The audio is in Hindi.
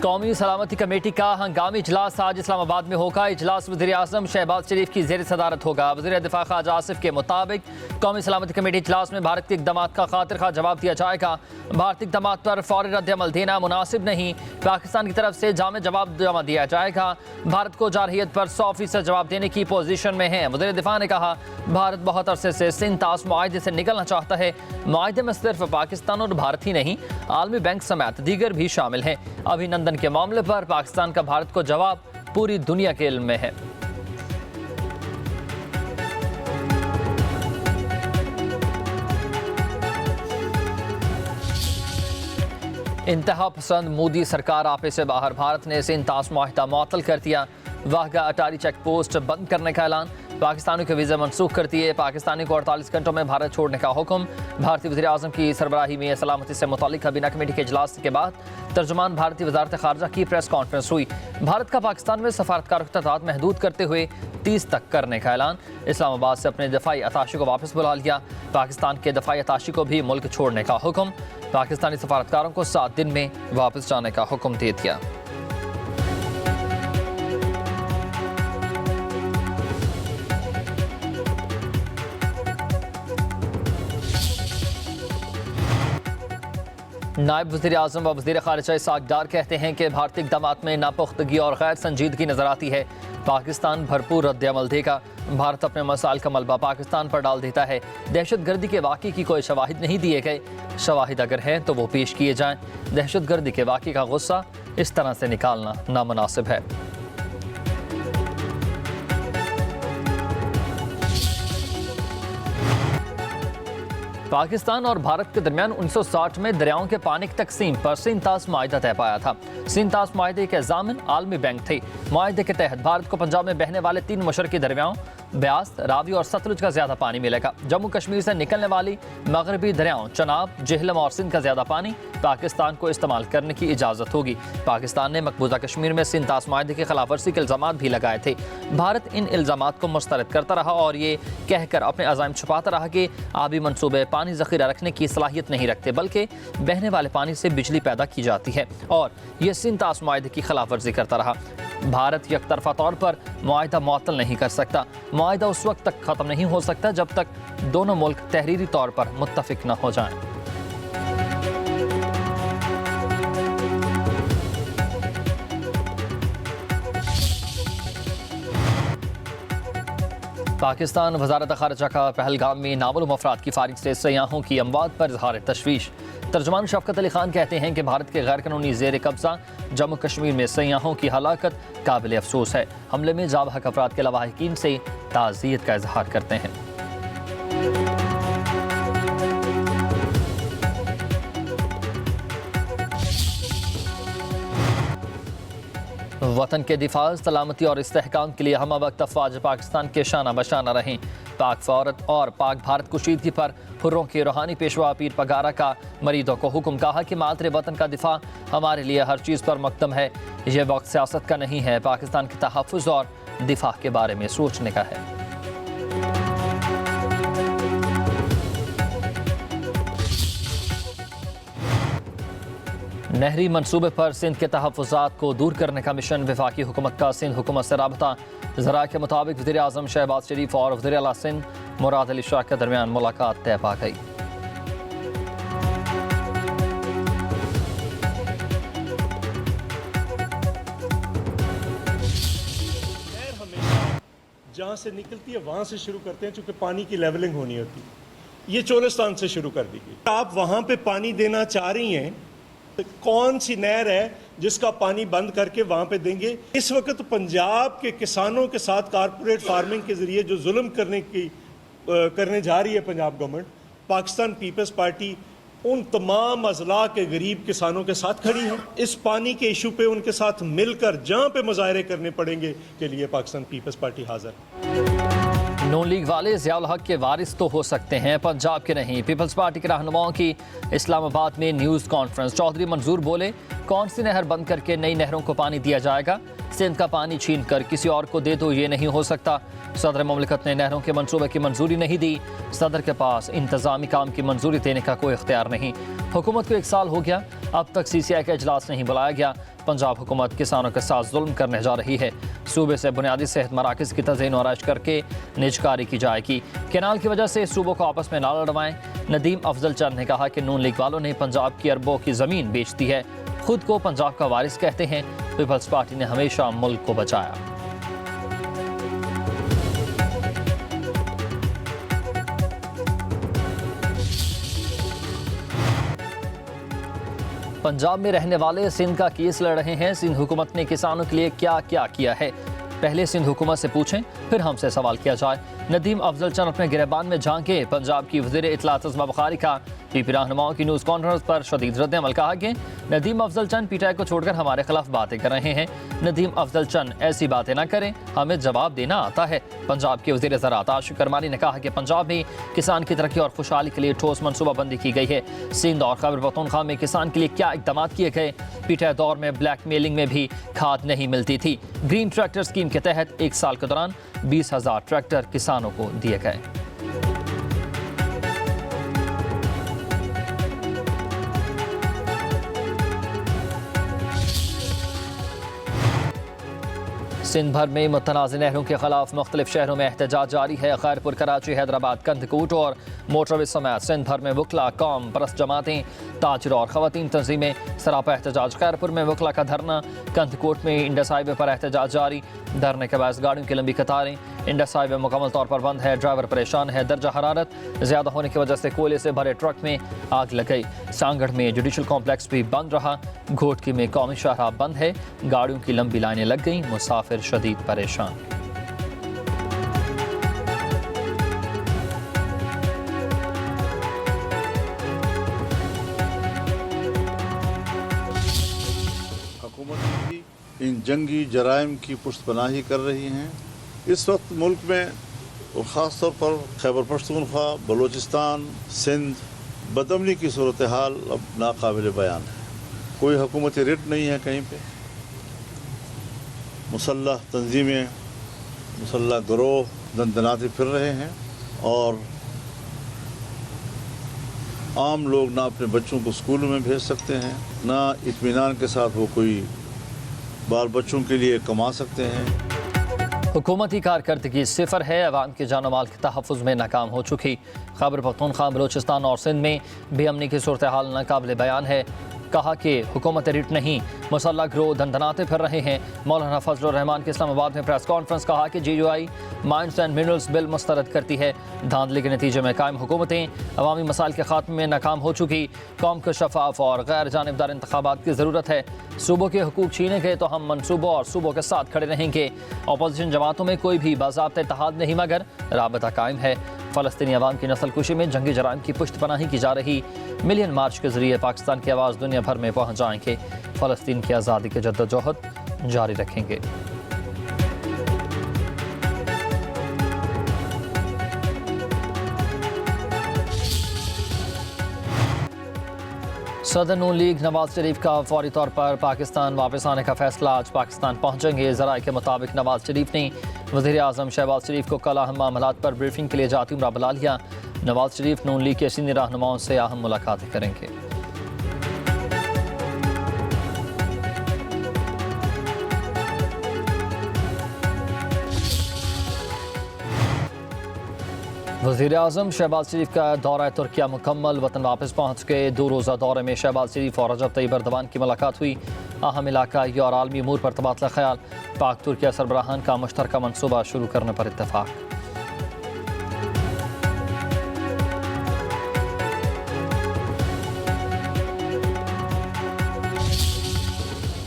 कौमी सलामती कमेटी का हंगामी इजलास आज इस्लामाबाद में होगा। इजलास वज़ीर-ए-आज़म शहबाज शरीफ की ज़ेर सदारत होगा। वज़ीर दिफा ख्वाजा आसिफ के मुताबिक कौमी सलामती कमेटी इजलास में भारत के इक़दामात का खातिर खा जवाब दिया जाएगा। भारतीय इक़दामात पर फौरी रद्द-ए-अमल देना मुनासिब नहीं, पाकिस्तान की तरफ से जामे जवाब जमा दिया जाएगा। भारत को जारहियत पर 100% जवाब देने की पोजीशन में है। वज़ीर दिफा ने कहा, भारत बहुत अरसे से सिंध तास मुआहदे से निकलना चाहता है। मुआहदे में सिर्फ पाकिस्तान और भारत ही नहीं, आलमी बैंक समेत दीगर भी शामिल हैं। अभिनंदन के मामले पर पाकिस्तान का भारत को जवाब पूरी दुनिया के इल्म में है। इंतहा पसंद मोदी सरकार आपे से बाहर, भारत ने सिंध तास मुआहदा मुअत्तल कर दिया। वाहगा अटारी चेक पोस्ट बंद करने का ऐलान, पाकिस्तानियों के वीज़ा मनसूख कर दिए। पाकिस्तानी को 48 घंटों में भारत छोड़ने का हुक्म। भारतीय वज़ीर-ए-आज़म की सरबराही में सलामती से मुतालिक काबीना कमेटी के इजलास के बाद तर्जुमान भारतीय वज़ारत ख़ारजा की प्रेस कॉन्फ्रेंस हुई। भारत का पाकिस्तान में सफारतकार इख्तियारात महदूद करते हुए 30 तक करने का ऐलान। इस्लामाबाद से अपने दफ़ाई अताशी को वापस बुला लिया। पाकिस्तान के दफ़ाई अताशी को भी मुल्क छोड़ने का हुक्म। पाकिस्तानी सफारतकारों को 7 दिन में वापस जाने का हुक्म दे दिया। नायब वज़ीर-ए-आज़म व वज़ीर ख़ारिजा इसहाक़ डार कहते हैं कि भारतीय इक़दामात में नापुख्तगी और गैर संजीदगी नज़र आती है। पाकिस्तान भरपूर रद्द-ए-अमल देगा। भारत अपने मसाइल का मलबा पाकिस्तान पर डाल देता है। दहशतगर्दी के वाक़े की कोई शवाहिद नहीं दिए गए। शवाहिद अगर हैं तो वो पेश किए जाएँ। दहशतगर्दी के वाक़े का गुस्सा इस तरह से निकालना नामुनासिब है। पाकिस्तान और भारत के दरमियान 1960 में दरियाओं के पानी की तकसीम पर सिंध तास मुआहदा तय पाया था। सिंध तास मुआहदे के ज़ामिन आलमी बैंक थे। मुआहदे के तहत भारत को पंजाब में बहने वाले 3 मशरकी दरियाओं ब्यास, रावी और सतलुज का ज्यादा पानी मिलेगा। जम्मू कश्मीर से निकलने वाली मगरबी दरियाओं चनाब, जेहलम और सिंध का ज्यादा पानी पाकिस्तान को इस्तेमाल करने की इजाज़त होगी। पाकिस्तान ने मकबूजा कश्मीर में सिंध तास मुआहदे की खिलाफ वर्जी के इल्ज़ामात भी लगाए थे। भारत इन इल्ज़ामात को मुस्तरद करता रहा और ये कहकर अपने अज़ाइम छुपाता रहा कि आबी मनसूबे पानी ज़ख़ीरा रखने की सलाहियत नहीं रखते, बल्कि बहने वाले पानी से बिजली पैदा की जाती है, और ये सिंध तास मुआहदे की खिलाफ वर्जी करता रहा। भारत यकतरफा तौर पर मुआहदा मुअत्तल नहीं कर सकता। मुआहदा उस वक्त तक ख़त्म नहीं हो सकता जब तक दोनों मुल्क तहरीरी तौर पर मुत्तफ़िक न हो जाएं। पाकिस्तान वज़ारत ख़ारिजा का पहलगाम में नामालूम अफराद की फारिग से सयाहों की अमवात पर इज़हार तशवीश। तर्जुमान शफ़क़त अली खान कहते हैं कि भारत के गैर कानूनी ज़ेर कब्ज़ा जम्मू कश्मीर में सयाहों की हलाकत काबिल अफसोस है। हमले में जाबहक अफराद के लवाहिकीन से ताज़ियत का इज़हार करते हैं। वतन के दिफा, सलामती और इस्तेहकाम के लिए हम वक्त अफवाज पाकिस्तान के शाना बशाना रहें। पाक फ़ौरत और पाक भारत कुशीदगी पर हुर्रों के रूहानी पेशवा पीर पगारा का मरीदों को हुक्म, कहा कि मातरे वतन का दिफा हमारे लिए हर चीज़ पर मकदम है। यह वक्त सियासत का नहीं है, पाकिस्तान के तहफ़्फ़ुज़ और दिफा के बारे में सोचने का है। नहरी मनसूबे पर सिंध के तहफ़्फ़ुज़ात को दूर करने का मिशन, वफाकी हुकूमत का सिंध हुकूमत से राबता। ज़राए के मुताबिक वज़ीर-ए-आज़म शहबाज शरीफ और वज़ीर आला सिंध मुराद अली शाह के दरमियान मुलाकात तय पा गई। जहाँ से निकलती है वहाँ से शुरू करते हैं, चूँकि पानी की लेवलिंग होनी होती है। ये चोलिस्तान से शुरू कर दी गई। आप वहाँ पे पानी देना चाह रही हैं, तो कौन सी नहर है जिसका पानी बंद करके वहाँ पे देंगे? इस वक्त पंजाब के किसानों के साथ कारपोरेट फार्मिंग के ज़रिए जो जुल्म करने जा रही है पंजाब गवर्नमेंट, पाकिस्तान पीपल्स पार्टी उन तमाम अजला के गरीब किसानों के साथ खड़ी है। इस पानी के इशू पे उनके साथ मिलकर जहाँ पे मुजाहरे करने पड़ेंगे के लिए पाकिस्तान पीपल्स पार्टी हाजिर है। नून लीग वाले ज़ियाउल हक के वारिस तो हो सकते हैं, पंजाब के नहीं। पीपल्स पार्टी के रहनुमाओं की इस्लामाबाद में न्यूज़ कॉन्फ्रेंस। चौधरी मंजूर बोले, कौन सी नहर बंद करके नई नहरों को पानी दिया जाएगा? सिंध का पानी छीन कर किसी और को दे दो, ये नहीं हो सकता। सदर मुमलिकत ने नहरों के मंसूबे की मंजूरी नहीं दी। सदर के पास इंतजामी काम की मंजूरी देने का कोई इख्तियार नहीं। हुकूमत को 1 साल हो गया, अब तक CCI का इजलास नहीं बुलाया गया। पंजाब हुकूमत किसानों के साथ जुल्म करने जा रही है। सूबे से बुनियादी सेहत मराकज़ की तज़हीन और आराइश करके निजकारी की जाएगी। कैनाल की वजह से सूबों को आपस में ना लड़वाएं। नदीम अफजल चंद ने कहा कि नून लीग वालों ने पंजाब की अरबों की ज़मीन बेच दी है। खुद को पंजाब का वारिस कहते हैं। पीपल्स पार्टी ने हमेशा मुल्क को बचाया। पंजाब में रहने वाले सिंध का केस लड़ रहे हैं। सिंध हुकूमत ने किसानों के लिए क्या क्या किया है, पहले सिंध हुकूमत से पूछें, फिर हमसे सवाल किया जाए। नदीम अफजल चंद अपने गिरबान में झांके। पंजाब की वज़ीर इत्तलात अज़मा बुखारी का पीपी रहनुमाओं की न्यूज़ कॉन्फ्रेंस पर शदीद रद्द-ए-अमल। कहा कि नदीम अफजल चंद पीटीआई को छोड़कर हमारे खिलाफ बातें कर रहे हैं। नदीम अफजल चंद ऐसी बातें ना करें, हमें जवाब देना आता है। पंजाब के वज़ीर ज़राअत आशिक़ करमानी ने कहा कि पंजाब में किसान की तरक्की और खुशहाली के लिए ठोस मनसूबाबंदी की गई है। सिंध और खैबर पख्तूनख्वा में किसान के लिए क्या इक़दाम किए गए। पीटीआई दौर में ब्लैकमेलिंग में भी खाद नहीं मिलती थी। ग्रीन ट्रैक्टर स्कीम के तहत 1 साल के दौरान 20,000 ट्रैक्टर किसानों को दिए गए। सिंध भर में मुतनाज़ नहरों के खिलाफ मुख्तलिफ शहरों में एहतजाज जारी है। खैरपुर, कराची, हैदराबाद, कंदकूट और मोटरवे समेत सिंध भर में वकला, कौम परस्त जमातें, ताजिर और ख़वातीन तंजीमें सरापा एहतजाज। खैरपुर में वकला का धरना, कंदकूट में इंडस हाईवे पर एहतजाज जारी। धरने के बायस गाड़ियों की लंबी कतारें। इंडस हाईवे मुकम्मल तौर पर बंद है, ड्राइवर परेशान है। दर्जा हरारत ज़्यादा होने की वजह से कोयले से भरे ट्रक में आग लग गई। सांगढ़ में जुडिशल कॉम्प्लेक्स भी बंद रहा। घोटकी में कौमी शाहराह बंद है, गाड़ियों की लंबी लाइनें लग गईं, मुसाफिर शदीद परेशान। हुकूमत भी इन जंगी जराइम की पुष्टपनाही कर रही हैं। इस वक्त मुल्क में और ख़ास तौर पर खैबर पख्तूनख्वा, बलूचिस्तान, सिंध बदअमनी की सूरत हाल अब नाकाबिल बयान है। कोई हुकूमती रिट नहीं है कहीं पे। मुसल्लह तंजीमें, मुसल्लह गिरोह दंदनाते फिर रहे हैं और आम लोग ना अपने बच्चों को स्कूलों में भेज सकते हैं, ना इत्मीनान के साथ वो कोई बाल बच्चों के लिए कमा सकते हैं। हुकूमती कारकर्दगी सिफर है। अवाम के जान माल के तहफ़्फ़ुज़ में नाकाम हो चुकी। खैबर पख्तूनख्वा, बलूचिस्तान और सिंध में बेअमनी की सूरत हाल नाकाबिल बयान है। कहा कि हुकूमत रिट नहीं, मुसल्लह गिरोह दंदनाते फिर रहे हैं। मौलाना फजलुर रहमान की इस्लामाबाद में प्रेस कॉन्फ्रेंस। कहा कि GUI mines and minerals bill मुस्तरद करती है। धांधली के नतीजे में कायम हुकूमतें अवामी मसाइल के खात्मे में नाकाम हो चुकी। कौम को शफाफ और गैर जानिबदार इंतखाबात की ज़रूरत है। सूबों के हुकूक छीने गए तो हम मनसूबों और सूबों के साथ खड़े रहेंगे। अपोजिशन जमातों में कोई भी बाज़ाब्ता इत्तेहाद नहीं, मगर राबता कायम है। फ़लस्तीनी अवाम की नस्ल कुशी में जंगी जराइम की पुष्टपनाही की जा रही। मिलियन मार्च के ज़रिए पाकिस्तान की आवाज़ दुनिया भर में पहुँच जाएंगे। फ़लस्तीन की आज़ादी की जद्दोजहद जारी रखेंगे। सदर नून लीग नवाज शरीफ का फौरी तौर पर पाकिस्तान वापस आने का फैसला। आज पाकिस्तान पहुंचेंगे। ज़राए के मुताबिक नवाज शरीफ ने वज़ीर आज़म शहबाज शरीफ को कल अहम मामलात पर ब्रीफिंग के लिए जाती उम्रा बुला लिया। नवाज शरीफ नून लीग के सीनियर रहनुमाओं से अहम मुलाकातें करेंगे। वज़ीर आज़म शहबाज शरीफ का दौरा तुर्किया मुकम्मल। वतन वापस पहुँच गए। 2 रोज़ा दौरे में शहबाज शरीफ और रजब तैयब एर्दोगान की मुलाकात हुई। अहम इलाकाई और आलमी अमूर पर तबादला ख्याल। पाक तुर्किया सरबराहान का मुश्तरका मनसूबा शुरू करने पर इत्तफाक।